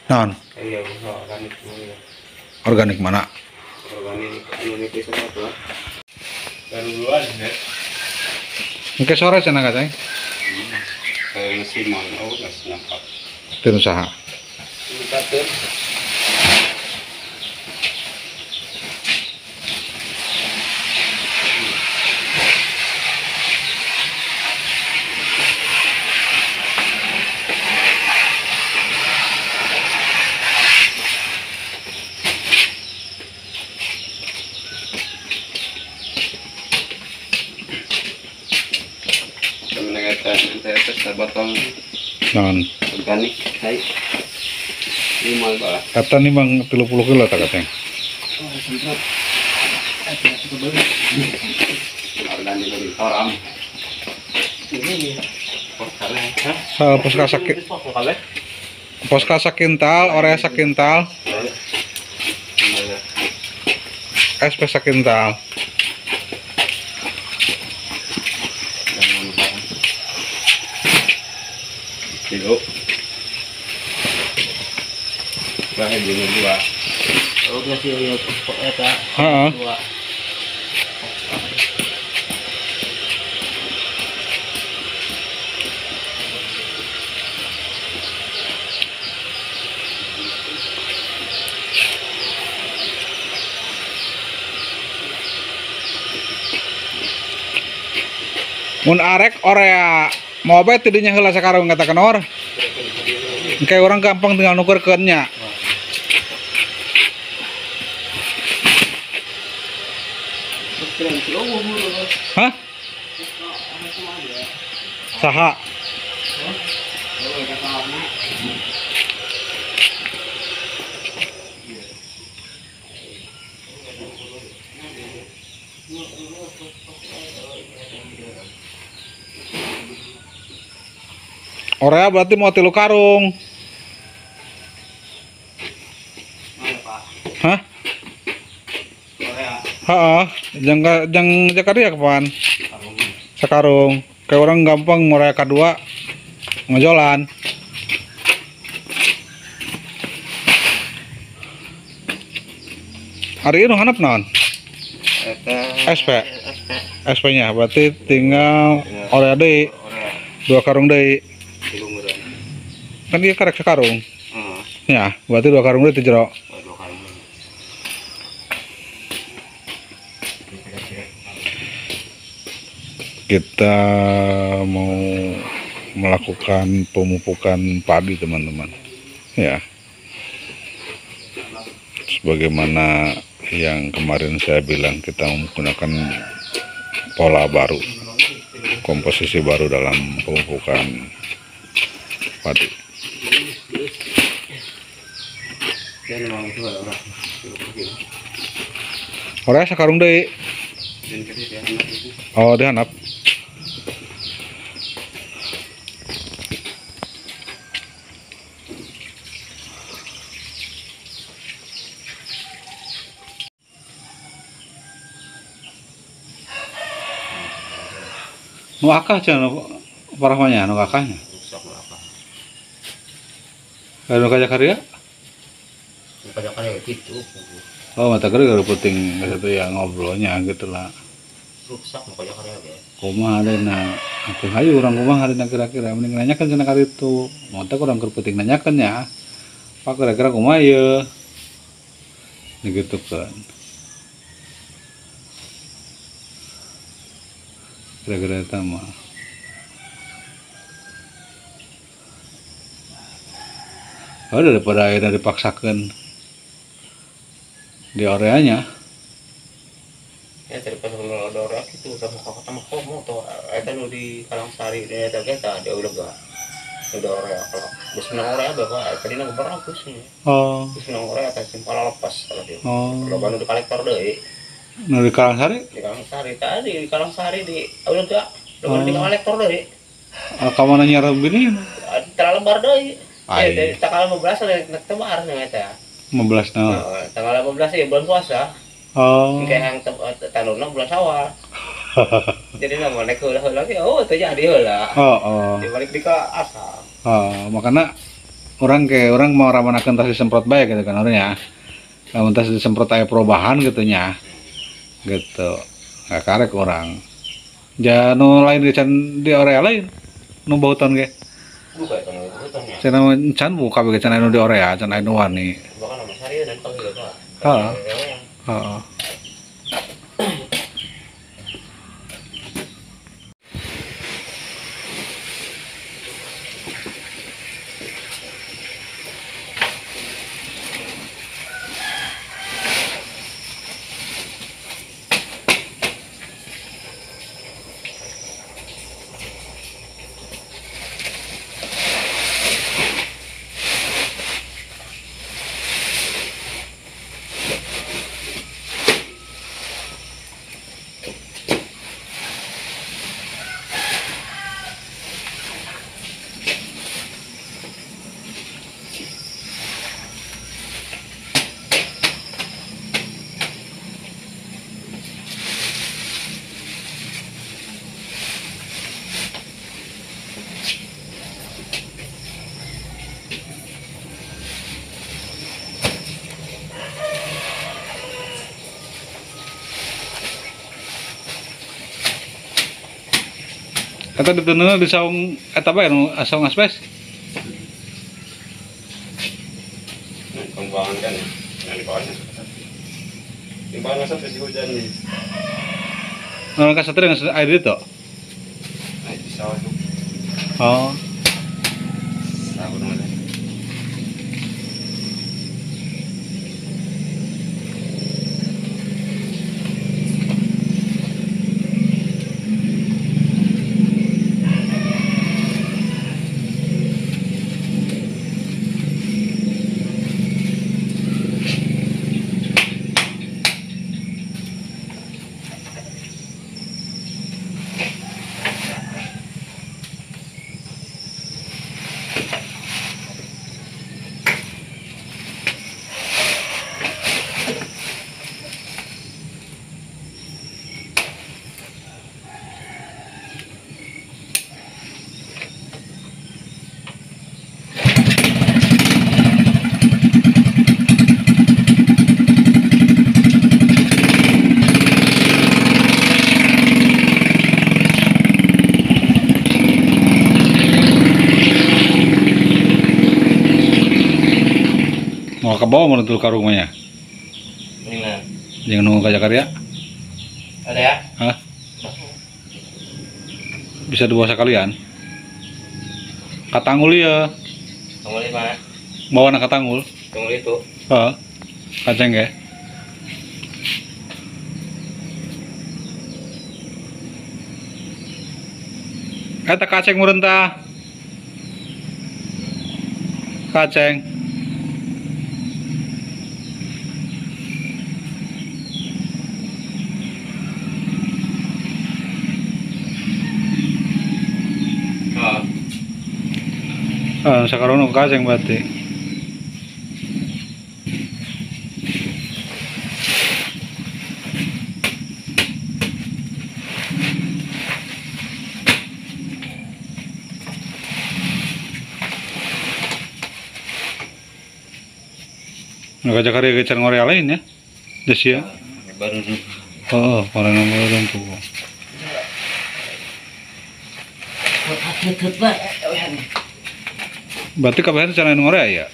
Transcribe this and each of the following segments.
Non, Iya, organik semua. organik mana? Organik Indonesia apa? Baru duluan ya. Mungkin sore cenah katanya. Kayak mesin mau nggak nampak. Tim usaha. Kita tuh saya botol Non, organik, hai. Ini mau apa? kata nih bang 30 kilo tak katanya. Oh, semprot. Organik dari orang. Ini Poska sakintal, Orea sakintal, SP sakintal. Kilo. Bahan dulu dua. Oh, kasih ya eta. Heeh. Dua. Mun arek Orea mobe tidinya heula sakarung katakan or. Kayak orang gampang tinggal nukerkeunnya. Hah? Saha? Orea berarti mau 3 karung. Hah? Heeh, jang Jakarta kapan? Sakarung. Kayak orang gampang Orea kedua ngojolan. Hari ini hanap naon? SP. SP-nya berarti tinggal Orea deui. 2 karung deui. Kan dia karek sakarung. Ya, berarti 2 karung deui teh jero. Kita mau melakukan pemupukan padi teman-teman ya, sebagaimana yang kemarin saya bilang, kita menggunakan pola baru, komposisi baru dalam pemupukan padi. Orea sakarung deui. Oh, dihanap. Nu akah cenah parahnya nu akahnya. Anu kajak karya? Kajak karya gitu. Oh, mata kerja kalau penting itu ya ngobrolnya gitulah. Rusak kajak karya ge. Kumaha adeuna? Atuh hayu urang kumaha adeuna kira-kira mending nanyakeun cenah kali itu. Mun teh kurang keur penting nanyakeun nya. Pak kira-kira kumaha ieu? Digitukeun. Kira-kira eta mah. Oh, daripada akhirnya dipaksakan di areanya. Ya daripada ada orang itu sama komo atau eta nu di Kalangsari di eta kita di Ulega. Udah orang kalau geus menang orang bapak tadi na beragus nih. Oh. Geus menang orang eta simpala lepas kalau dia. Oh. Loba nu di kolektor deui. Nu di Kalangsari? Di Kalangsari tadi di Kalangsari di Ulega. Loba di kolektor deui. Ka mana nyarep gini? Terlalu lembar deui. Ya, tanggal 15 ada nek tebar nya eta. 15 naon? Tanggal 18 ya bulan puasa. Oh. Kayak yang tanunna bulan Syawal. Jadi nama naik heula lagi, oh itu jadi heula. Oh, oh. Dibalik di ke asal. Oh, makanya orang mau ramanakeun tas disemprot bae gitu kan orangnya. Lamun tas disemprot aya perubahan gitu nya. Gitu. Nggak karek orang. Ja nu lain ge can di area lain. Nu bautan ge. Buka itu nih hutannya. Cenah can buka ge can anu di area, can anu wani. Bahkan nama saya dan kalau gitu Pak. Heeh. Heeh. Eta ditenuna di saung eta bae nu saung aspes. Kembangan kan yang di bawahnya. Di bawahnya sampai si hujan nih. Orang ka satria geus air itu. Nah, di sawah tuh. Oh. Sawah namanya. Mau ke bawah mana tuh karungnya? Ini mah. Jangan nunggu kaca karya. Ada ya? Hah? Bisa dibawa sekalian. Katangul ya. Tunggu di mana? Bawa anak katangul. Tunggu itu. Heeh. Kaceng ya. Eta kaceng merentah. Kaceng. Sekarang nu kaceng berarti. Nu kaca karya gecer ngore lain ya. Desia. Baru Oh, orang nomor tuh. Berarti kabarnya cara ngore ya?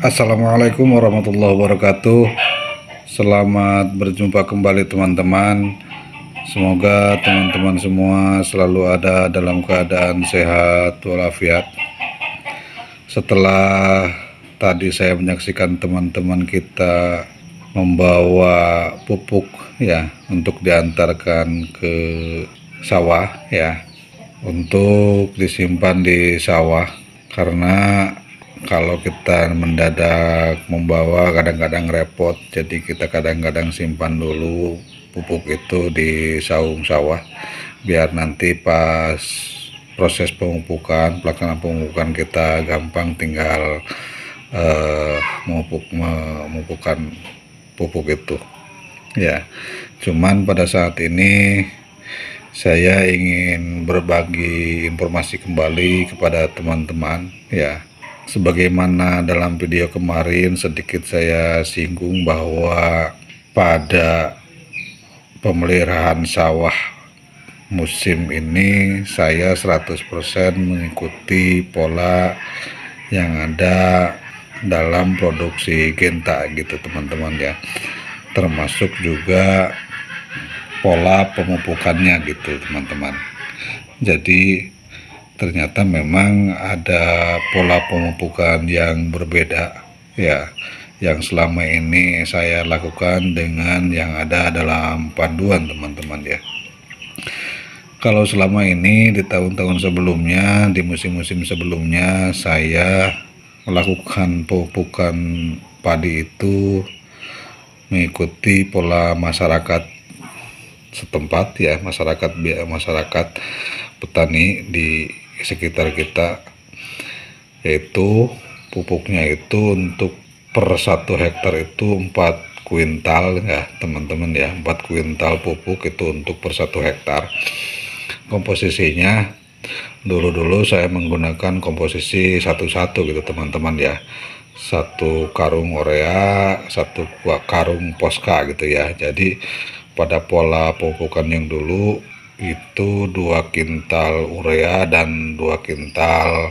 Assalamualaikum warahmatullahi wabarakatuh. Selamat berjumpa kembali teman-teman. Semoga teman-teman semua selalu ada dalam keadaan sehat walafiat. Setelah tadi saya menyaksikan teman-teman kita membawa pupuk ya untuk diantarkan ke sawah ya, untuk disimpan di sawah. Karena kalau kita mendadak membawa kadang-kadang repot, jadi kita kadang-kadang simpan dulu pupuk itu di saung sawah, biar nanti pas proses pemupukan, pelaksanaan pemupukan kita gampang, tinggal memupukkan pupuk itu ya. Cuman pada saat ini saya ingin berbagi informasi kembali kepada teman-teman ya. Sebagaimana dalam video kemarin sedikit saya singgung bahwa pada pemeliharaan sawah musim ini saya 100% mengikuti pola yang ada dalam produksi Genta gitu teman-teman ya, termasuk juga pola pemupukannya gitu teman-teman. Jadi ternyata memang ada pola pemupukan yang berbeda ya, yang selama ini saya lakukan dengan yang ada dalam panduan teman-teman ya. Kalau selama ini di tahun-tahun sebelumnya, di musim-musim sebelumnya, saya melakukan pemupukan padi itu mengikuti pola masyarakat setempat ya, masyarakat petani di sekitar kita, yaitu pupuknya itu untuk per 1 hektar itu 4 kuintal ya teman-teman ya, 4 kuintal pupuk itu untuk per 1 hektar. Komposisinya dulu saya menggunakan komposisi 1-1 gitu teman-teman ya, 1 karung urea, 1 karung Posca gitu ya. Jadi pada pola pemupukan yang dulu itu 2 kintal urea dan 2 kintal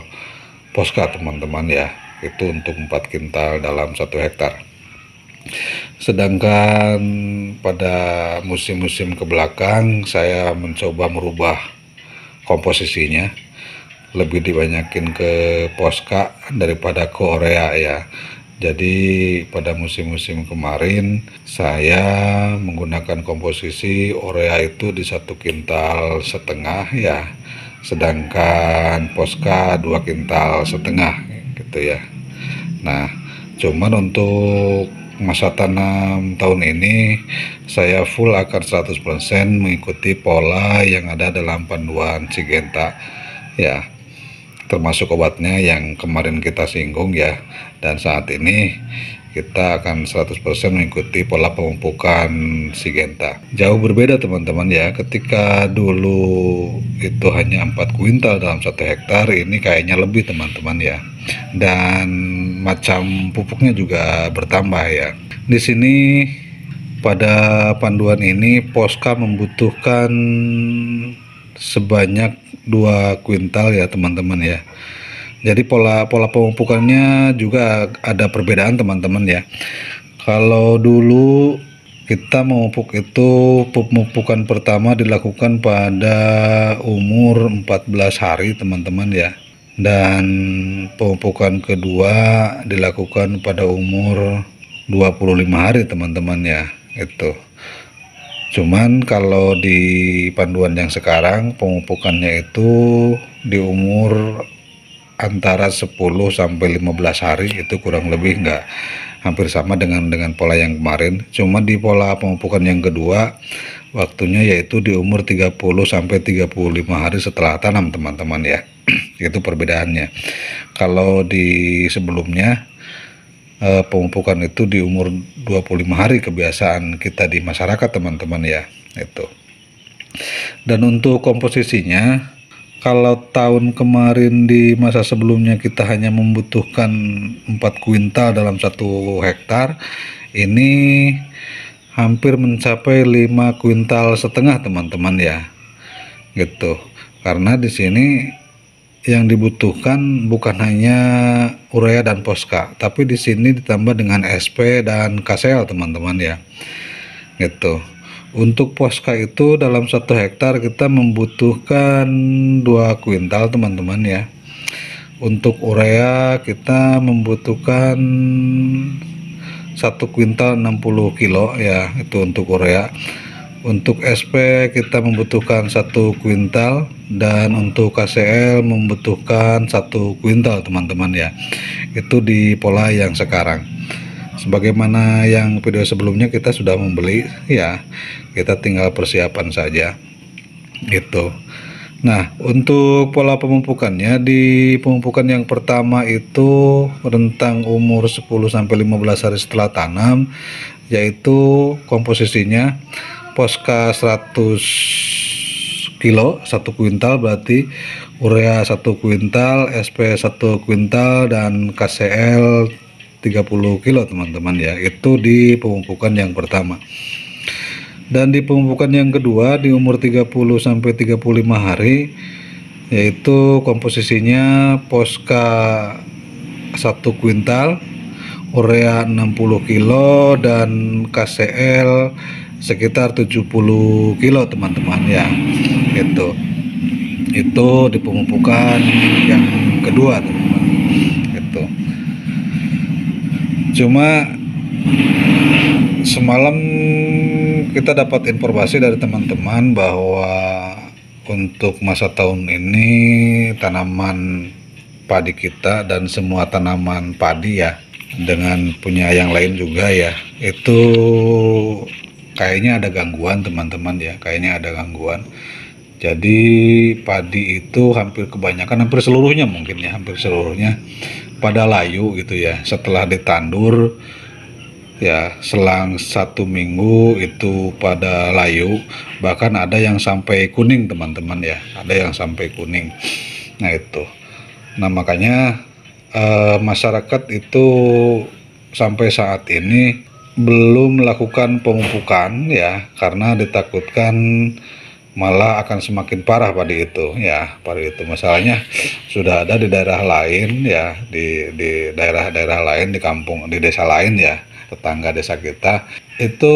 Posca teman-teman ya, itu untuk 4 kintal dalam 1 hektar. Sedangkan pada musim-musim kebelakang saya mencoba merubah komposisinya, lebih dibanyakin ke Posca daripada ke urea ya. Jadi pada musim-musim kemarin saya menggunakan komposisi urea itu di 1,5 kintal ya, sedangkan Posca 2,5 kintal gitu ya. Nah, cuman untuk masa tanam tahun ini saya full akan 100% mengikuti pola yang ada dalam panduan Syngenta ya, termasuk obatnya yang kemarin kita singgung ya. Dan saat ini kita akan 100% mengikuti pola pemupukan Syngenta. Jauh berbeda teman-teman ya, ketika dulu itu hanya 4 kuintal dalam 1 hektar, ini kayaknya lebih teman-teman ya. Dan macam pupuknya juga bertambah ya. Di sini pada panduan ini Posca membutuhkan sebanyak 2 kuintal ya teman-teman ya. Jadi pola pemupukannya juga ada perbedaan teman-teman ya. Kalau dulu kita memupuk itu, pemupukan pertama dilakukan pada umur 14 hari teman-teman ya, dan pemupukan kedua dilakukan pada umur 25 hari teman-teman ya. Itu cuman kalau di panduan yang sekarang pemupukannya itu di umur antara 10 sampai 15 hari, itu kurang lebih enggak hampir sama dengan pola yang kemarin. Cuma di pola pemupukan yang kedua waktunya yaitu di umur 30 sampai 35 hari setelah tanam teman-teman ya. Itu perbedaannya. Kalau di sebelumnya pemupukan itu di umur 25 hari kebiasaan kita di masyarakat teman-teman ya. Itu. Dan untuk komposisinya, kalau tahun kemarin di masa sebelumnya kita hanya membutuhkan 4 kuintal dalam 1 hektar, ini hampir mencapai 5,5 kuintal teman-teman ya. Gitu. Karena di sini yang dibutuhkan bukan hanya urea dan Posca, tapi di sini ditambah dengan SP dan KCL teman-teman ya. Gitu. Untuk Posca itu dalam 1 hektar kita membutuhkan 2 kuintal teman-teman ya. Untuk urea kita membutuhkan 1 kuintal 60 kilo ya, itu untuk urea. Untuk SP kita membutuhkan 1 kuintal, dan untuk KCL membutuhkan 1 kuintal teman-teman ya. Itu di pola yang sekarang. Sebagaimana yang video sebelumnya kita sudah membeli ya, kita tinggal persiapan saja gitu. Nah, untuk pola pemupukannya, di pemupukan yang pertama itu rentang umur 10-15 hari setelah tanam, yaitu komposisinya Posca 100 kilo 1 kuintal, berarti urea 1 kuintal, SP 1 kuintal, dan KCL 30 kilo teman-teman ya. Itu di pemupukan yang pertama. Dan di pemupukan yang kedua di umur 30-35 hari, yaitu komposisinya Posca 1 kuintal, urea 60 kilo, dan KCL sekitar 70 kilo teman-teman ya. Itu di pemupukan yang kedua teman-teman. Itu cuma semalam kita dapat informasi dari teman-teman bahwa untuk masa tahun ini tanaman padi kita dan semua tanaman padi ya, dengan punya yang lain juga ya, itu kayaknya ada gangguan teman-teman ya, kayaknya ada gangguan. Jadi padi itu hampir kebanyakan, hampir seluruhnya mungkin ya, hampir seluruhnya pada layu gitu ya. Setelah ditandur ya, selang 1 minggu itu pada layu, bahkan ada yang sampai kuning teman-teman ya, ada yang sampai kuning. Nah itu, nah makanya masyarakat itu sampai saat ini belum melakukan pemupukan ya, karena ditakutkan malah akan semakin parah padi itu ya. Padi itu masalahnya sudah ada di daerah lain ya, di daerah-daerah lain, di kampung, di desa lain ya, tetangga desa kita itu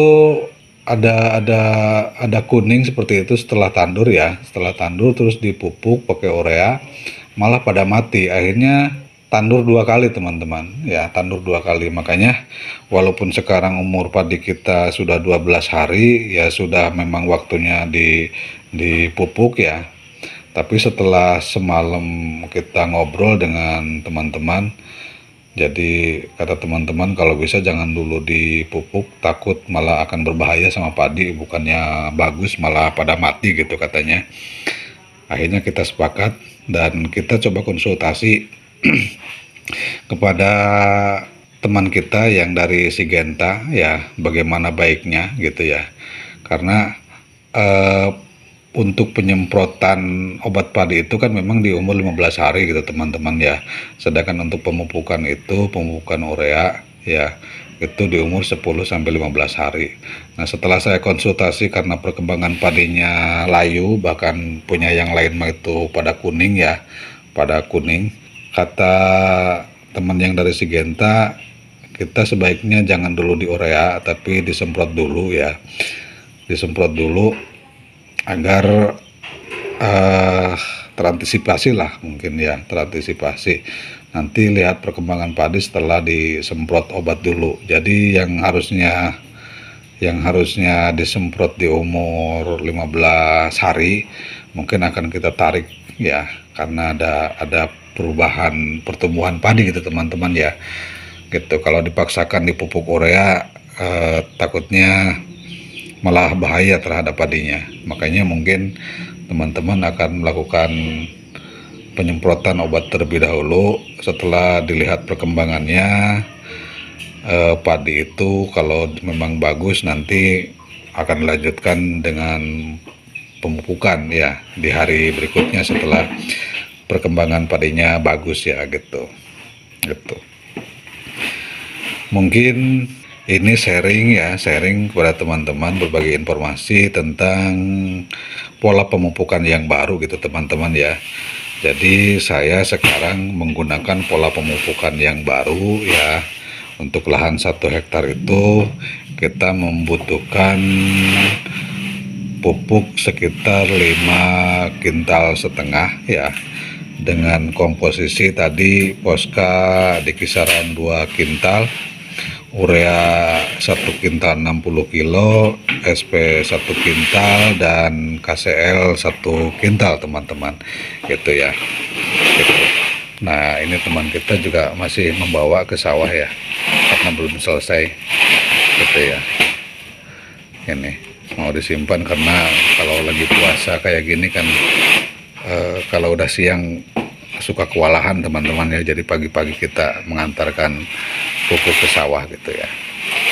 ada kuning seperti itu setelah tandur ya. Setelah tandur terus dipupuk pakai urea, malah pada mati. Akhirnya tandur 2 kali teman-teman ya, tandur 2 kali. Makanya walaupun sekarang umur padi kita sudah 12 hari ya, sudah memang waktunya dipupuk ya, tapi setelah semalam kita ngobrol dengan teman-teman, jadi kata teman-teman kalau bisa jangan dulu dipupuk, takut malah akan berbahaya sama padi, bukannya bagus malah pada mati gitu katanya. Akhirnya kita sepakat dan kita coba konsultasi kepada teman kita yang dari Sigenta ya, bagaimana baiknya gitu ya. Karena untuk penyemprotan obat padi itu kan memang di umur 15 hari gitu teman-teman ya. Sedangkan untuk pemupukan itu, pemupukan urea ya, itu di umur 10-15 hari. Nah setelah saya konsultasi, karena perkembangan padinya layu, bahkan punya yang lain itu pada kuning ya, pada kuning, kata teman yang dari Sigenta, kita sebaiknya jangan dulu di urea, tapi disemprot dulu ya, disemprot dulu agar terantisipasi lah mungkin ya, terantisipasi. Nanti lihat perkembangan padi setelah disemprot obat dulu. Jadi yang harusnya disemprot di umur 15 hari mungkin akan kita tarik ya, karena ada perubahan pertumbuhan padi gitu teman-teman ya. Gitu, kalau dipaksakan dipupuk urea takutnya malah bahaya terhadap padinya. Makanya mungkin teman-teman akan melakukan penyemprotan obat terlebih dahulu. Setelah dilihat perkembangannya padi itu, kalau memang bagus nanti akan dilanjutkan dengan pemupukan ya di hari berikutnya setelah perkembangan padinya bagus ya gitu. Mungkin ini sharing kepada teman-teman, berbagi informasi tentang pola pemupukan yang baru gitu teman-teman ya. Jadi saya sekarang menggunakan pola pemupukan yang baru ya. Untuk lahan 1 hektar itu kita membutuhkan pupuk sekitar 5,5 kintal ya, dengan komposisi tadi Posca di kisaran 2 kintal, urea 1 kintal 60 kilo, SP 1 kintal, dan KCL 1 kintal teman-teman, gitu ya. Gitu. Nah ini teman kita juga masih membawa ke sawah ya, karena belum selesai, gitu ya. Ini mau disimpan karena kalau lagi puasa kayak gini kan, kalau udah siang suka kewalahan teman-teman ya, jadi pagi-pagi kita mengantarkan pupuk ke sawah gitu ya.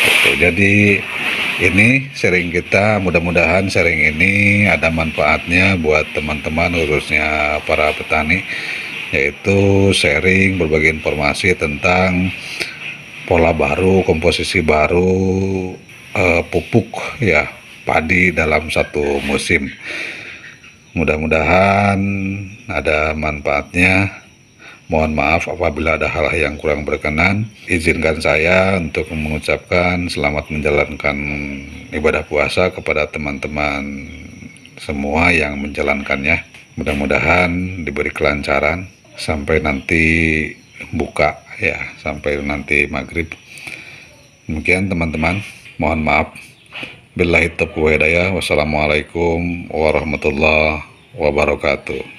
Gitu. Jadi ini sharing kita, mudah-mudahan sharing ini ada manfaatnya buat teman-teman khususnya para petani, yaitu sharing berbagi informasi tentang pola baru, komposisi baru pupuk ya padi dalam satu musim. Mudah-mudahan ada manfaatnya. Mohon maaf apabila ada hal yang kurang berkenan. Izinkan saya untuk mengucapkan selamat menjalankan ibadah puasa kepada teman-teman semua yang menjalankannya. Mudah-mudahan diberi kelancaran sampai nanti buka ya, sampai nanti maghrib. Demikian teman-teman, mohon maaf. Billahi taufiq wal hidayah. Wassalamualaikum warahmatullahi wabarakatuh.